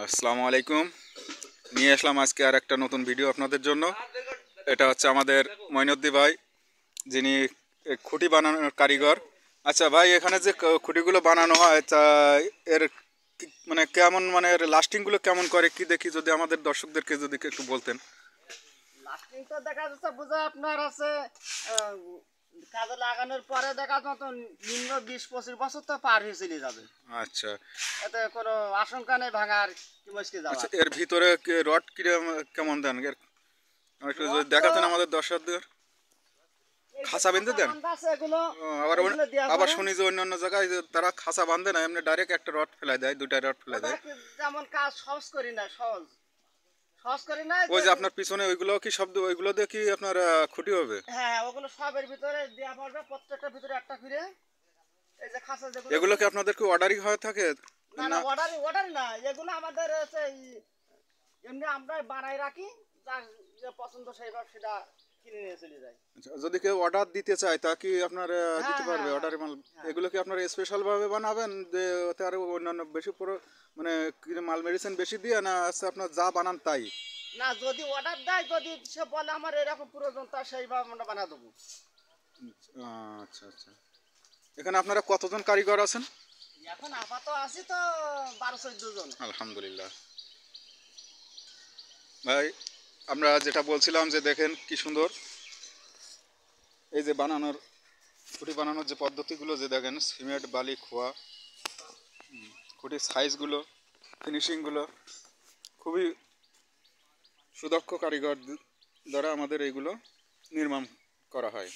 আসসালামু আলাইকুম। নিয়ে আসলাম আজকে আর একটা নতুন ভিডিও আপনাদের জন্য। এটা হচ্ছে আমাদের মঈনুদ্দিন ভাই, যিনি খুঁটি বানানোর কারিগর। আচ্ছা ভাই, এখানে যে খুঁটিগুলো বানানো হয় তা এর মানে কেমন, মানে এর লাস্টিংগুলো কেমন করে কি দেখি, যদি আমাদের দর্শকদেরকে যদি একটু বলতেন। লাস্টিং তো দেখা যাচ্ছে বুঝে আপনার আছে কাজে লাগানোর পরে দেখা যাচ্ছে নিম্ন 20-25 বছর তো পার হয়ে চলে যাবে। আচ্ছা এতে কোনো আশঙ্কা নেই ভাঙার কি মুশকিল আচ্ছা, যাওয়ার। এর ভিতরে রড কেমন দেন এর একটু যদি রড তো দেখাতেন আমাদের দর্শকদের। এই যে খাঁচা বেঁধে দেন? বান্ধা আছে এগুলো, আবার এগুলো দেওয়ার আবার পরে শুনি যে অন্য অন্য জায়গায় যে তারা খাঁচা বাঁধে না, এমনি ডাইরেক্ট একটা রড ফেলাই দেয়, দুইটা রড ফেলাই ওটা দেয়। যেমন কাজ সহজ করি না, সহজ সহজ করি না ওই যে। যে আপনার পিছনে ওইগুলো কি শব্দ, ওইগুলো দিয়ে কি আপনার খুঁটি হবে? হ্যাঁ, ওগুলো সবের ভিতরে দেওয়া পড়বে, প্রত্যেকটার ভিতরে একটা করে। এই যে খাঁচা যেগুলো, এগুলো কি আপনাদের কি অর্ডারই হয়ে থাকে না না না? অর্ডার অর্ডার না, এগুলো আমাদের হচ্ছে এমনি আমরা বানাই রাখি, যার যে পছন্দ সেইভাবে সেটা কিনে নিয়ে চলে যায়। আচ্ছা, যদি কেউ অর্ডার দিতে চায় তা কি আপনার হ্যাঁ দিতে পারবে হ্যাঁ হ্যাঁ অর্ডারে মাল? হ্যাঁ। এগুলো কি আপনার স্পেশাল ভাবে বানাবেন যে ওতে আরো অন্যান্য বেশি পুরো মানে কি মাল মেডিসিন বেশি দিয়ে, না আছে আপনার যা বানান তাই? না, যদি অর্ডার দেয়, যদি সে বলে আমার এরকম প্রয়োজন, তা সেইভাবে আমরা বানা দেবো। আচ্ছা আচ্ছা, এখানে আপনারা কতজন কারিগর আছেন? এখন আপাতত আছি তো 12-14 জন। আলহামদুলিল্লাহ। ভাই, আমরা যেটা বলছিলাম যে দেখেন কি সুন্দর এই যে বানানোর, খুঁটি বানানোর যে পদ্ধতিগুলো, যে দেখেন সিমেন্ট বালি খোয়া, খুঁটির সাইজগুলো, ফিনিশিংগুলো খুবই সুদক্ষ কারিগর দ্বারা আমাদের এইগুলো নির্মাণ করা হয়।